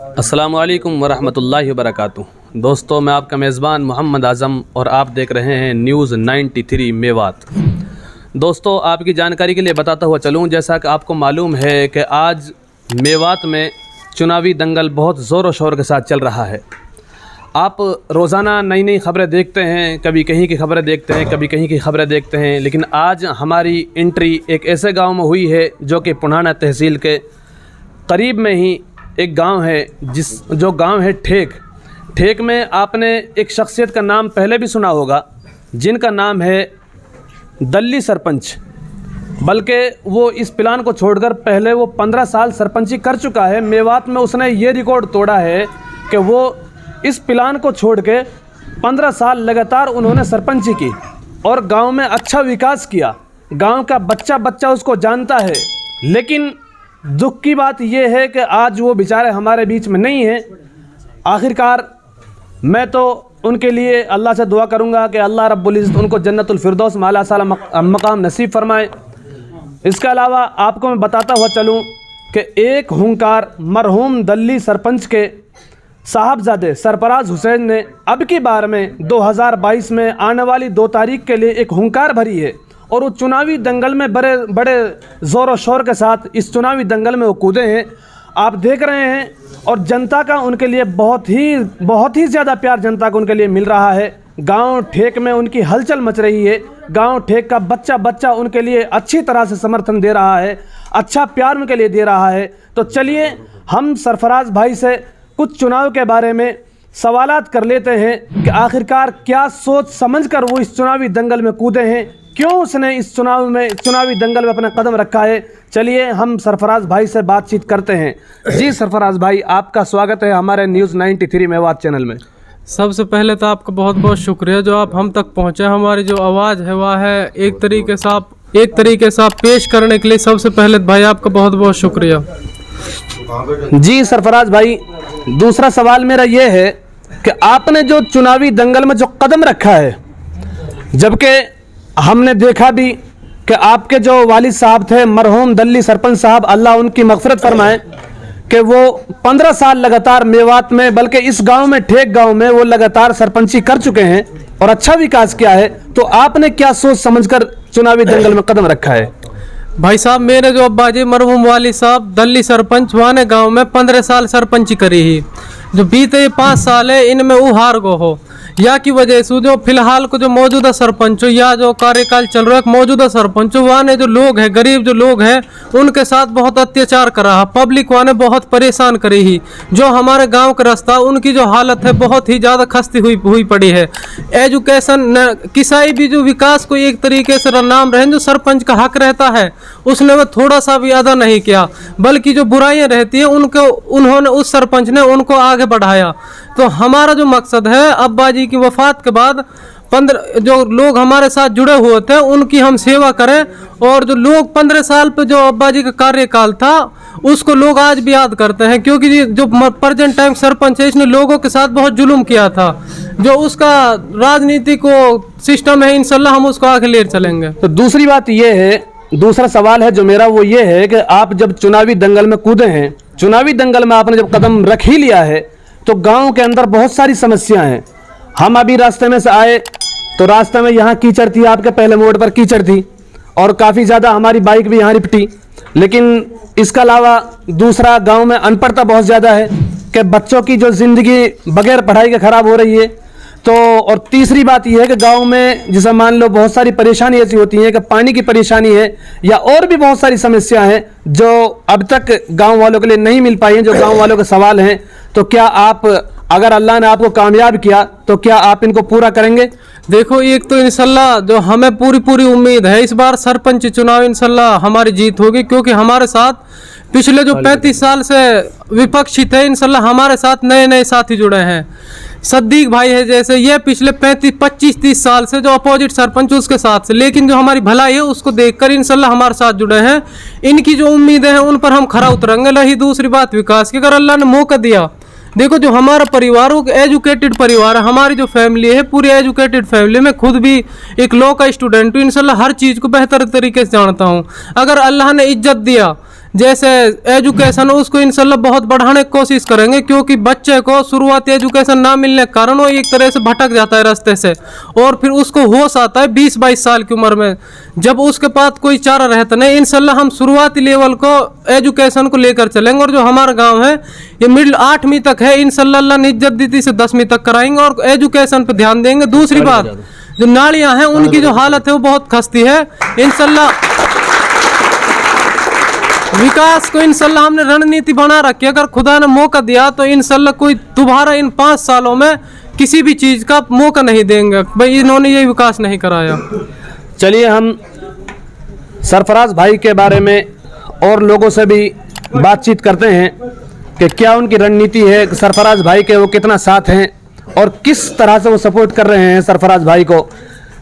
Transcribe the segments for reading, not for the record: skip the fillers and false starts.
अस्सलामु अलैकुम वरहमतुल्लाहि वबरकातुहू। दोस्तों, मैं आपका मेज़बान मोहम्मद आज़म और आप देख रहे हैं न्यूज़ 93 मेवात। दोस्तों, आपकी जानकारी के लिए बताता हुआ चलूं, जैसा कि आपको मालूम है कि आज मेवात में चुनावी दंगल बहुत ज़ोर शोर के साथ चल रहा है। आप रोज़ाना नई नई ख़बरें देखते हैं, कभी कहीं की ख़बरें देखते हैं, कभी कहीं की ख़बरें देखते हैं, लेकिन आज हमारी एंट्री एक ऐसे गांव में हुई है जो कि पुनाना तहसील के करीब में ही एक गांव है, जो गांव है ठेक में आपने एक शख्सियत का नाम पहले भी सुना होगा, जिनका नाम है दल्ली सरपंच। बल्कि वो इस प्लान को छोड़कर पहले वो 15 साल सरपंची कर चुका है। मेवात में उसने ये रिकॉर्ड तोड़ा है कि वो इस प्लान को छोड़ के 15 साल लगातार उन्होंने सरपंची की और गांव में अच्छा विकास किया। गांव का बच्चा उसको जानता है। लेकिन दुख की बात यह है कि आज वो बेचारे हमारे बीच में नहीं हैं। आखिरकार मैं तो उनके लिए अल्लाह से दुआ करूंगा कि अल्लाह रब्बुल इज़्ज़त उनको जन्नतुल फिरदौस माला साला मकाम नसीब फरमाए। इसके अलावा आपको मैं बताता हुआ चलूं कि एक हुंकार मरहूम दल्ली सरपंच के साहबजादे सरफराज हुसैन ने अब की बार में 2022 में आने वाली 2 तारीख के लिए एक हुंकार भरी है और वो चुनावी दंगल में बड़े ज़ोर और शोर के साथ इस चुनावी दंगल में वो कूदे हैं। आप देख रहे हैं और जनता का उनके लिए बहुत ही ज़्यादा प्यार जनता को उनके लिए मिल रहा है। गांव ठेक में उनकी हलचल मच रही है। गांव ठेक का बच्चा उनके लिए अच्छी तरह से समर्थन दे रहा है, अच्छा प्यार उनके लिए दे रहा है। तो चलिए हम सरफराज भाई से कुछ चुनाव के बारे में सवालात कर लेते हैं कि आखिरकार क्या सोच समझकर वो इस चुनावी दंगल में कूदे हैं, क्यों उसने इस चुनावी दंगल में अपना कदम रखा है। चलिए हम सरफराज भाई से बातचीत करते हैं। जी सरफराज भाई, आपका स्वागत है हमारे न्यूज़ 93 मेवात चैनल में। सबसे पहले तो आपका बहुत बहुत शुक्रिया जो आप हम तक पहुंचे। हमारी जो आवाज़ है वह है एक तरीके से आप पेश करने के लिए सबसे पहले भाई आपका बहुत बहुत शुक्रिया। जी सरफराज भाई, दूसरा सवाल मेरा ये है कि आपने जो चुनावी दंगल में जो कदम रखा है, जबकि हमने देखा भी कि आपके जो वालिद साहब थे मरहूम दल्ली सरपंच साहब, अल्लाह उनकी मग़फ़िरत फरमाए, कि वो 15 साल लगातार मेवात में, बल्कि इस गांव में ठेक गांव में वो लगातार सरपंची कर चुके हैं और अच्छा विकास किया है। तो आपने क्या सोच समझकर चुनावी दंगल में कदम रखा है? भाई साहब, मेरे जो अब्बा जी मरहूम वाली साहब दल्ली सरपंच वाने गांव में 15 साल सरपंची करी ही। जो बीते 5 साल है इनमें वो हार गो हो, या की वजह से जो फिलहाल को जो मौजूदा सरपंच या जो कार्यकाल चल रहा है मौजूदा सरपंच वाने जो लोग हैं, गरीब जो लोग हैं, उनके साथ बहुत अत्याचार करा है। पब्लिक वाने बहुत परेशान करी ही। जो हमारे गांव का रास्ता उनकी जो हालत है बहुत ही ज़्यादा खस्ती हुई पड़ी है। एजुकेशन किसाई भी जो विकास को एक तरीके से नाम रहे जो सरपंच का हक रहता है उसने वह थोड़ा सा भी अदा नहीं किया, बल्कि जो बुराइयां रहती है उन्होंने उस सरपंच ने उनको आगे बढ़ाया। तो हमारा जो मकसद है अब्बा जी की वफात के बाद 15 जो लोग हमारे साथ जुड़े हुए थे उनकी हम सेवा करें, और जो लोग 15 साल पे जो अब्बा जी का कार्यकाल था उसको लोग आज भी याद करते हैं, क्योंकि जो प्रेजेंट टाइम सरपंच है इसने लोगों के साथ बहुत जुल्म किया था। जो उसका राजनीति को सिस्टम है इंशाल्लाह हम उसको आगे ले चलेंगे। तो दूसरी बात ये है, दूसरा सवाल है जो मेरा वो ये है कि आप जब चुनावी दंगल में कूदे हैं, चुनावी दंगल में आपने जब कदम रख ही लिया है, तो गांव के अंदर बहुत सारी समस्याएं हैं। हम अभी रास्ते में से आए तो रास्ते में यहाँ कीचड़ थी, आपके पहले मोड़ पर कीचड़ थी और काफ़ी ज़्यादा हमारी बाइक भी यहाँ रिपटी। लेकिन इसके अलावा दूसरा, गांव में अनपढ़ता बहुत ज़्यादा है कि बच्चों की जो ज़िंदगी बगैर पढ़ाई के ख़राब हो रही है। तो और तीसरी बात यह है कि गांव में जैसे मान लो बहुत सारी परेशानी ऐसी होती है कि पानी की परेशानी है या और भी बहुत सारी समस्या हैं जो अब तक गांव वालों के लिए नहीं मिल पाई हैं, जो गांव वालों के सवाल हैं। तो क्या आप, अगर अल्लाह ने आपको कामयाब किया तो क्या आप इनको पूरा करेंगे? देखो, एक तो इंशाल्लाह जो हमें पूरी उम्मीद है इस बार सरपंच चुनाव इंशाल्लाह हमारी जीत होगी, क्योंकि हमारे साथ पिछले जो 35 साल से विपक्षी थे इंशाल्लाह हमारे साथ नए साथी जुड़े हैं। सद्दीक भाई है जैसे, ये पिछले 25-30 साल से जो अपोजिट सरपंच उसके साथ से, लेकिन जो हमारी भलाई है उसको देखकर इंशाल्लाह हमारे साथ जुड़े हैं। इनकी जो उम्मीदें हैं उन पर हम खरा उतरेंगे। रही दूसरी बात विकास की, अगर अल्लाह ने मौका दिया, देखो जो हमारा परिवार वो एजुकेटेड परिवार है, हमारी जो फैमिली है पूरी एजुकेटेड फैमिली, में खुद भी एक लॉ का स्टूडेंट हूँ, इंशाल्लाह हर चीज़ को बेहतर तरीके से जानता हूँ। अगर अल्लाह ने इज्जत दिया, जैसे एजुकेशन उसको इंशाल्लाह बहुत बढ़ाने की कोशिश करेंगे, क्योंकि बच्चे को शुरुआती एजुकेशन ना मिलने के कारण वो एक तरह से भटक जाता है रास्ते से, और फिर उसको होश आता है 20-22 साल की उम्र में, जब उसके पास कोई चारा रहता नहीं। इंशाल्लाह हम शुरुआती लेवल को एजुकेशन को लेकर चलेंगे, और जो हमारा गाँव है ये मिडिल 8वीं तक है, इंशाल्लाह अल्लाह ने इज्जत दी थी से 10वीं तक कराएंगे और एजुकेशन पर ध्यान देंगे। दूसरी बात, जो नालियाँ हैं उनकी जो हालत है वो बहुत खस्ती है। इंशाल्लाह विकास को इंशाल्लाह हमने रणनीति बना रखी है, अगर खुदा ने मौका दिया तो इंशाल्लाह कोई दोबारा इन 5 सालों में किसी भी चीज़ का मौका नहीं देंगे भाई इन्होंने ये विकास नहीं कराया। चलिए हम सरफराज भाई के बारे में और लोगों से भी बातचीत करते हैं कि क्या उनकी रणनीति है, सरफराज भाई के वो कितना साथ हैं और किस तरह से वो सपोर्ट कर रहे हैं सरफराज भाई को।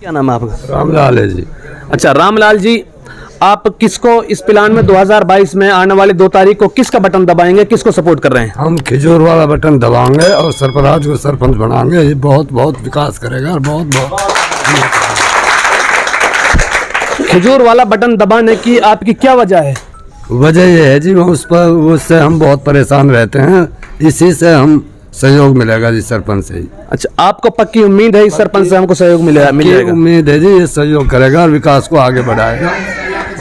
क्या नाम है आपका? रामलाल है जी। अच्छा रामलाल जी, आप किसको इस प्लान में 2022 में आने वाली 2 तारीख को किसका बटन दबाएंगे, किसको सपोर्ट कर रहे हैं? हम खिजूर वाला बटन दबाएंगे और सरफराज को सरपंच बनाएंगे। ये बहुत बहुत विकास करेगा और बहुत बहुत। खिजूर वाला बटन दबाने की आपकी क्या वजह है? वजह ये है जी, उससे हम बहुत परेशान रहते हैं, इसी से हम सहयोग मिलेगा जी सरपंच से ही। अच्छा, आपको पक्की उम्मीद है इस सरपंच से हमको सहयोग मिल जाएगा? उम्मीद है जी, ये सहयोग करेगा और विकास को आगे बढ़ाएगा,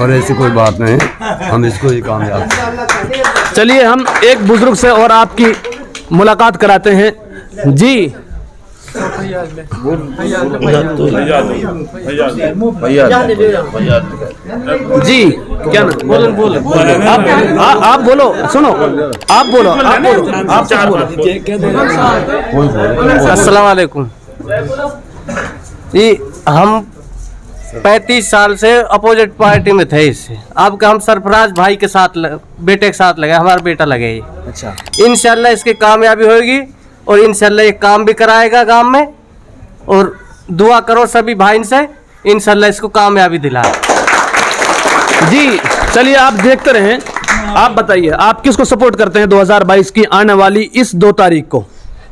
और ऐसी कोई बात नहीं, हम इसको ही कामयाब। चलिए हम एक बुजुर्ग से और आपकी मुलाकात कराते हैं जी। जी क्या नाम? आप बोलो, सुनो आप बोलो, अस्सलाम वालेकुम जी। हम 35 साल से अपोजिट पार्टी में थे इससे, अब हम सरफराज भाई के साथ बेटे के साथ लगे, हमारा बेटा लगे ये। अच्छा, इंशाल्लाह इसकी कामयाबी होगी और इंशाल्लाह ये काम भी कराएगा गांव में, और दुआ करो सभी भाई से इंशाल्लाह इसको कामयाबी दिलाए जी। चलिए आप देखते रहें, आप बताइए आप किसको सपोर्ट करते हैं 2022 की आने वाली इस 2 तारीख को?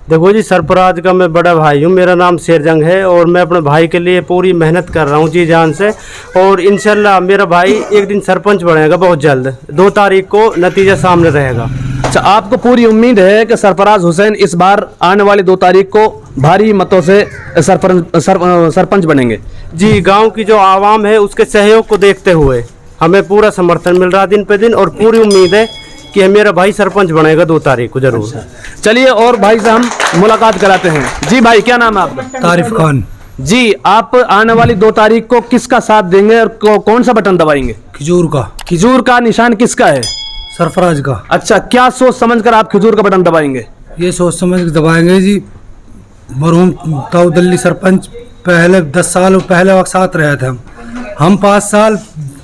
देखो जी, सरफराज का मैं बड़ा भाई हूँ, मेरा नाम शेरजंग है और मैं अपने भाई के लिए पूरी मेहनत कर रहा हूँ जी जान से, और इंशाल्लाह मेरा भाई एक दिन सरपंच बनेगा बहुत जल्द। 2 तारीख को नतीजा सामने रहेगा। अच्छा, आपको पूरी उम्मीद है कि सरफराज हुसैन इस बार आने वाली 2 तारीख को भारी मतों से सरपंच बनेंगे? जी, गांव की जो आवाम है उसके सहयोग को देखते हुए हमें पूरा समर्थन मिल रहा है दिन पे दिन, और पूरी उम्मीद है कि मेरा भाई सरपंच बनेगा 2 तारीख को जरूर। चलिए और भाई से हम मुलाकात कराते हैं जी। भाई क्या नाम है आपका? तारिफ खान जी। आप आने वाली 2 तारीख को किसका साथ देंगे और कौन सा बटन दबाएंगे? खिजूर का। खिजूर का निशान किसका है? सरफराज का। अच्छा, क्या सोच समझकर आप खिजूर का बटन दबाएंगे? ये सोच समझ के दबाएंगे जी, मरहूम ताउदल्ली सरपंच पहले 10 साल पहले वक्त साथ रहे थे हम 5 साल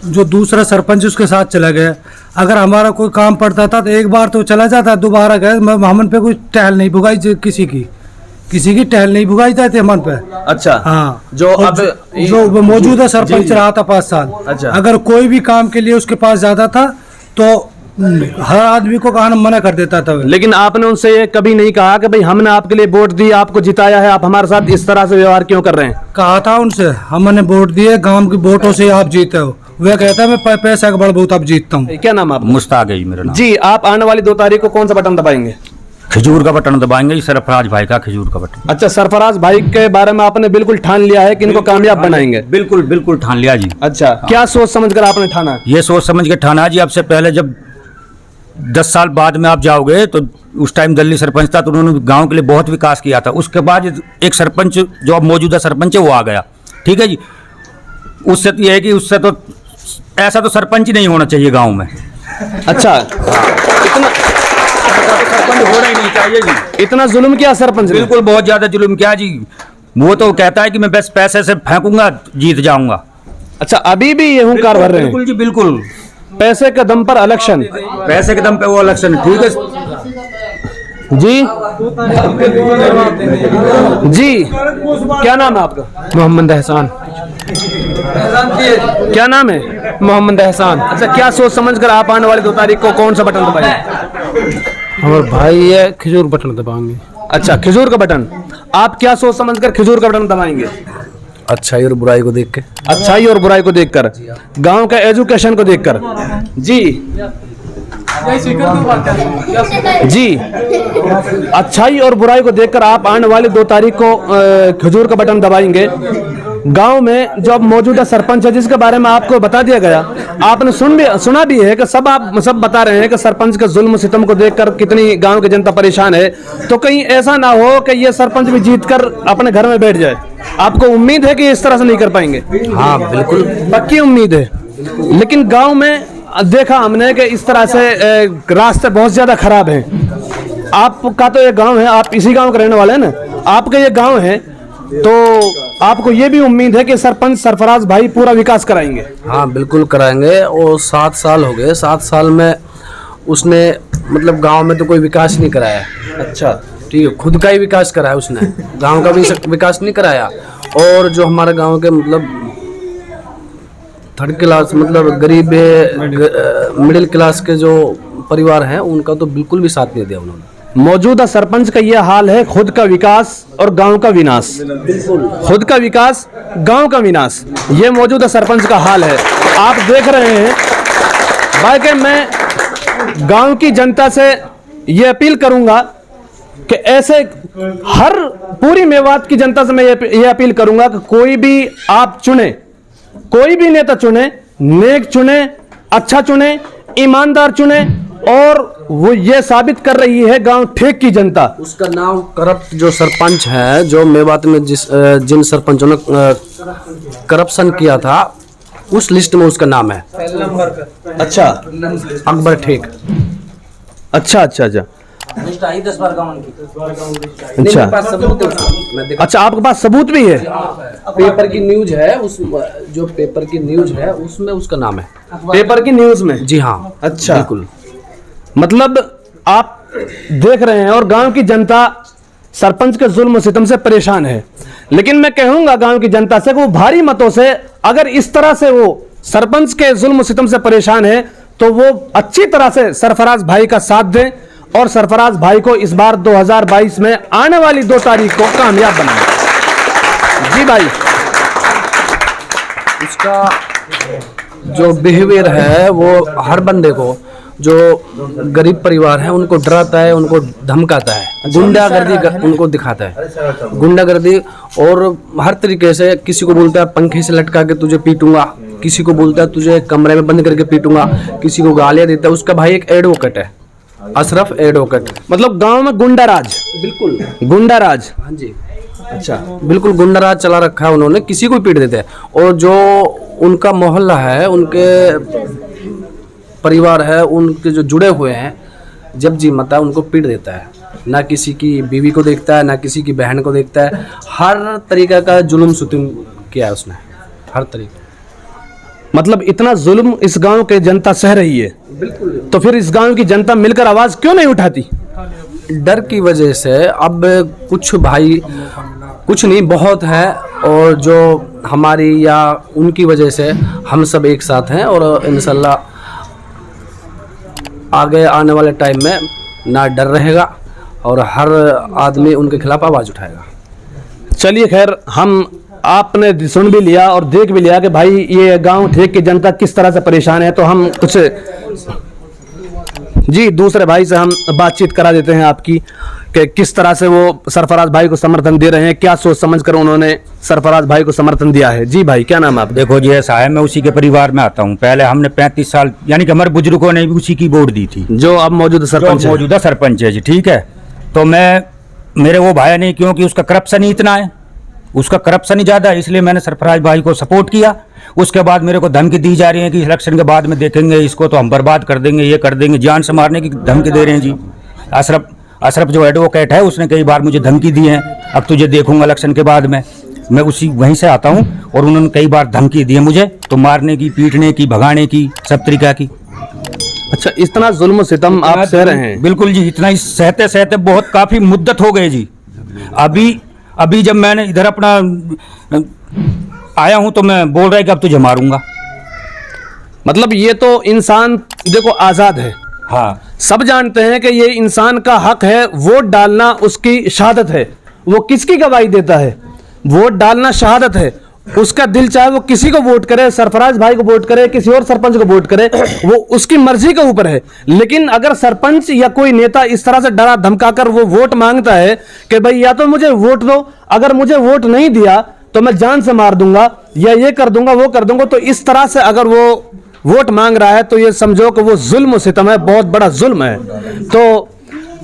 जो दूसरा सरपंच उसके साथ चला गया। अगर हमारा कोई काम पड़ता था तो एक बार तो चला जाता, दोबारा गए हमन पे कोई टहल नहीं भुगाई, किसी की टहल नहीं भुगाई जाती हमन पे। अच्छा हाँ, जो अब जो मौजूदा सरपंच रहा था 5 साल, अच्छा, अगर कोई भी काम के लिए उसके पास जाता था तो हर आदमी को कहना मना कर देता था। लेकिन आपने उनसे ये कभी नहीं कहा कि भाई हमने आपके लिए वोट दी, आपको जिताया है, आप हमारे साथ इस तरह से व्यवहार क्यों कर रहे हैं? कहा था उनसे, हमने वोट दिए, गांव की वोटों से आप जीते हो। वह कहता है मैं पैसा का बड़ा बहुत अब जीतता हूँ। क्या नाम आप? मुश्ताक है जी मेरा नाम जी। आप आने वाली 2 तारीख को कौन सा बटन दबाएंगे? खजूर का बटन दबाएंगे जी, सरफराज भाई का खजूर का बटन। अच्छा, सरफराज भाई के बारे में आपने बिल्कुल ठान लिया है कि इनको कामयाब बनाएंगे? बिल्कुल बिल्कुल ठान लिया जी। अच्छा, क्या सोच समझकर आपने ठाना? ये सोच समझ के ठाना जी। अब से पहले जब 10 साल बाद में आप जाओगे तो उस टाइम दिल्ली सरपंच था तो उन्होंने गांव के लिए बहुत विकास किया था। उसके बाद एक सरपंच जो अब मौजूदा सरपंच है वो आ गया, ठीक है जी। उससे तो ये है कि उससे तो ऐसा तो सरपंच ही नहीं होना चाहिए गांव में। अच्छा, इतना सरपंच होना ही नहीं चाहिए जी। इतना जुल्म किया सरपंच ने? बिल्कुल, बहुत ज्यादा जुल्म किया जी। वो तो कहता है कि मैं बस पैसे से फेंकूंगा जीत जाऊंगा। अच्छा, अभी भी ये हुंकार भर रहे हैं? बिल्कुल जी बिल्कुल, पैसे के दम पर इलेक्शन? पैसे के दम पे वो इलेक्शन, ठीक है जी। जी, क्या नाम है आपका? मोहम्मद एहसान। क्या नाम है? मोहम्मद एहसान। अच्छा, क्या सोच समझकर आप आने वाली 2 तारीख को कौन सा बटन दबाएंगे? हमारे भाई ये खजूर बटन दबाएंगे। अच्छा, खजूर का बटन। आप क्या सोच समझकर खजूर का बटन दबाएंगे? अच्छाई और बुराई को देख के। अच्छाई और बुराई को देखकर, गांव का एजुकेशन को देखकर। जी जी, अच्छाई और बुराई को देखकर आप आने वाली 2 तारीख को खजूर का बटन दबाएंगे। गांव में जो अब मौजूदा सरपंच है जिसके बारे में आपको बता दिया गया, आपने सुना भी है कि सब बता रहे हैं कि सरपंच के जुल्म सितम को देखकर कितनी गांव की जनता परेशान है। तो कहीं ऐसा ना हो कि ये सरपंच भी जीतकर अपने घर में बैठ जाए। आपको उम्मीद है कि इस तरह से नहीं कर पाएंगे? हाँ बिल्कुल, पक्की उम्मीद है। लेकिन गांव में देखा हमने कि इस तरह से रास्ते बहुत ज्यादा खराब हैं। आपका तो ये गांव है, आप इसी गांव के रहने वाले हैं ना, आपका ये गांव है, तो आपको ये भी उम्मीद है कि सरपंच सरफराज भाई पूरा विकास कराएंगे? हाँ बिल्कुल कराएंगे। और 7 साल हो गए, 7 साल में उसने मतलब गांव में तो कोई विकास नहीं कराया। अच्छा, ठीक है, खुद का ही विकास कराया उसने, गांव का भी विकास नहीं कराया। और जो हमारे गांव के मतलब 3rd क्लास मतलब गरीब मिडिल क्लास के जो परिवार हैं उनका तो बिल्कुल भी साथ नहीं दिया उन्होंने। मौजूदा सरपंच का यह हाल है, खुद का विकास और गांव का विनाश। खुद का विकास, गांव का विनाश, ये मौजूदा सरपंच का हाल है। आप देख रहे हैं भाई, मैं गांव की जनता से ये अपील करूंगा कि ऐसे हर पूरी मेवात की जनता से मैं ये अपील करूंगा कि कोई भी आप चुने, कोई भी नेता चुने, नेक चुने, अच्छा चुने, ईमानदार चुने। और वो ये साबित कर रही है गांव ठेक की जनता। उसका नाम करप्ट जो सरपंच है, जो मेवात में जिन सरपंचों ने करप्शन किया था उस लिस्ट में उसका नाम है। अच्छा, अकबर ठेक। अच्छा अच्छा अच्छा अच्छा अच्छा, आपके पास सबूत भी है? पेपर की न्यूज है, उस जो पेपर की न्यूज है उसमें उसका नाम है। पेपर की न्यूज में? जी हाँ, अच्छा, बिल्कुल। मतलब आप देख रहे हैं और गांव की जनता सरपंच के जुल्म सितम से परेशान है। लेकिन मैं कहूंगा गांव की जनता से कि वो भारी मतों से, अगर इस तरह से वो सरपंच के जुल्म सितम से परेशान है तो वो अच्छी तरह से सरफराज भाई का साथ दें और सरफराज भाई को इस बार 2022 में आने वाली 2 तारीख को कामयाब बनाएं। जी भाई, उसका जो बिहेवियर है वो हर बंदे को, जो गरीब परिवार है उनको डराता है, उनको धमकाता है, गुंडागर्दी उनको दिखाता है, गुंडागर्दी। और हर तरीके से किसी को बोलता है पंखे से लटका के तुझे पीटूंगा, किसी को बोलता है तुझे कमरे में बंद करके पीटूंगा, किसी को गालियां देता है। उसका भाई एक एडवोकेट है, अशरफ एडवोकेट। मतलब गांव में गुंडाराज? बिल्कुल गुंडाराज। हाँ जी, अच्छा, बिल्कुल गुंडाराज चला रखा है उन्होंने, किसी को पीट देते हैं। और जो उनका मोहल्ला है, उनके परिवार है, उनके जो जुड़े हुए हैं, जब जी मता है उनको पीट देता है। ना किसी की बीवी को देखता है, ना किसी की बहन को देखता है। हर तरीका का जुल्म सुतम किया है उसने, हर तरीका। मतलब इतना जुल्म इस गांव के जनता सह रही है, बिल्कुल। तो फिर इस गांव की जनता मिलकर आवाज क्यों नहीं उठाती? डर की वजह से। अब कुछ भाई, कुछ नहीं, बहुत है, और जो हमारी या उनकी वजह से हम सब एक साथ हैं। और इंशाल्लाह आगे आने वाले टाइम में ना डर रहेगा और हर आदमी उनके खिलाफ आवाज़ उठाएगा। चलिए खैर, हम आपने सुन भी लिया और देख भी लिया कि भाई ये गांव ठेक की जनता किस तरह से परेशान है। तो हम कुछ जी दूसरे भाई से हम बातचीत करा देते हैं आपकी कि किस तरह से वो सरफराज भाई को समर्थन दे रहे हैं, क्या सोच समझ कर उन्होंने सरफराज भाई को समर्थन दिया है। जी भाई, क्या नाम है आप? देखो जी, ऐसा है, मैं उसी के परिवार में आता हूँ। पहले हमने 35 साल, यानी कि हमारे बुजुर्गों ने भी उसी की वोट दी थी, जो अब मौजूदा सरपंच है। मौजूदा सरपंच है जी, ठीक है। तो मेरे वो भाई नहीं, क्योंकि उसका करप्शन ही इतना है, उसका करप्शन ही ज़्यादा है, इसलिए मैंने सरफराज भाई को सपोर्ट किया। उसके बाद मेरे को धमकी दी जा रही है कि इलेक्शन के बाद में देखेंगे इसको तो हम बर्बाद कर देंगे, ये कर देंगे, जान से मारने की धमकी दे रहे हैं जी। अशरफ जो एडवोकेट है उसने कई बार मुझे धमकी दी है, अब तुझे देखूंगा इलेक्शन के बाद में। मैं वहीं से आता हूँ और उन्होंने कई बार धमकी दी है मुझे, तो मारने की, पीटने की, भगाने की, सब तरीका की। अच्छा, इतना जुल्म सितम आप सह रहे हैं? बिल्कुल जी, इतना ही सहते सहते बहुत काफ़ी मुद्दत हो गए जी। अभी जब मैंने इधर अपना आया हूं तो मैं बोल रहा है कि अब तुझे मारूंगा। मतलब ये तो इंसान देखो आज़ाद है। हाँ, सब जानते हैं कि ये इंसान का हक है, वोट डालना उसकी शहादत है। वो किसकी गवाही देता है? वोट डालना शहादत है। उसका दिल चाहे वो किसी को वोट करे, सरफराज भाई को वोट करे, किसी और सरपंच को वोट करे, वो उसकी मर्जी के ऊपर है। लेकिन अगर सरपंच या कोई नेता इस तरह से डरा धमकाकर वो वोट मांगता है कि भाई या तो मुझे वोट दो, अगर मुझे वोट नहीं दिया तो मैं जान से मार दूंगा या ये कर दूंगा वो कर दूंगा, तो इस तरह से अगर वो वोट मांग रहा है तो ये समझो कि वो जुल्म सितम है, बहुत बड़ा जुल्म है। तो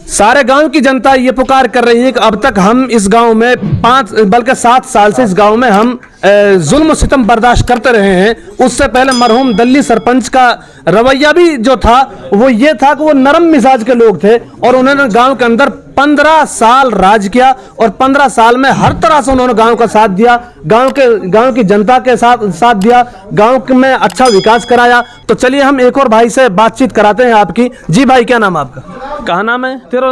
सारे गांव की जनता ये पुकार कर रही है कि अब तक हम इस गांव में 5 बल्कि 7 साल से इस गांव में हम जुल्म सितम बर्दाश्त करते रहे हैं। उससे पहले मरहूम दल्ली सरपंच का रवैया भी जो था वो ये था कि वो नरम मिजाज के लोग थे और उन्होंने गांव के अंदर 15 साल राज किया और 15 साल में हर तरह से उन्होंने गांव का साथ दिया, गांव की जनता के साथ दिया, गांव में अच्छा विकास कराया। तो चलिए हम एक और भाई से बातचीत कराते हैं आपकी। जी भाई, क्या नाम है आपका? कहाँ नाम है तेरा?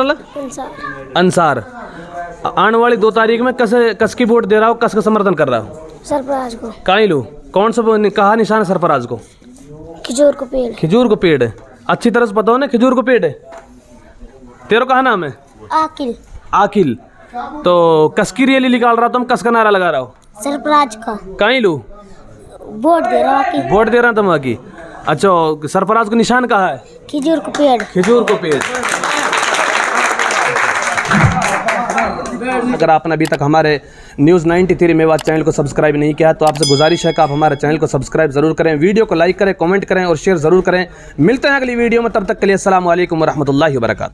अंसार। आने वाली 2 तारीख में कस की वोट दे रहा हो, कस का समर्थन कर रहा हो? सरफराज को। काई लो, कौन सा कहा निशान है सरफराज को? खजूर को पेड़। खजूर को पेड़ है, अच्छी तरह से पता हो ना खजूर को पेड़ है। तेरा कहा नाम है? आकिल। आकिल। तो कस की रैली निकाल रहा, तुम कस का नारा लगा रहा हो? सरफराज का। काई लो, वोट दे रहा हूँ। वोट दे रहा तुम आकी। अच्छा, सरफराज को निशान कहा है? खजूर को पेड़। खजूर को पेड़। अगर आपने अभी तक हमारे न्यूज़ 93 मेवात चैनल को सब्सक्राइब नहीं किया तो आपसे गुजारिश है कि आप हमारे चैनल को सब्सक्राइब जरूर करें, वीडियो को लाइक करें, कमेंट करें और शेयर जरूर करें। मिलते हैं अगली वीडियो में, तब तक के लिए अस्सलाम वालेकुम व रहमतुल्लाहि व बरकातहू।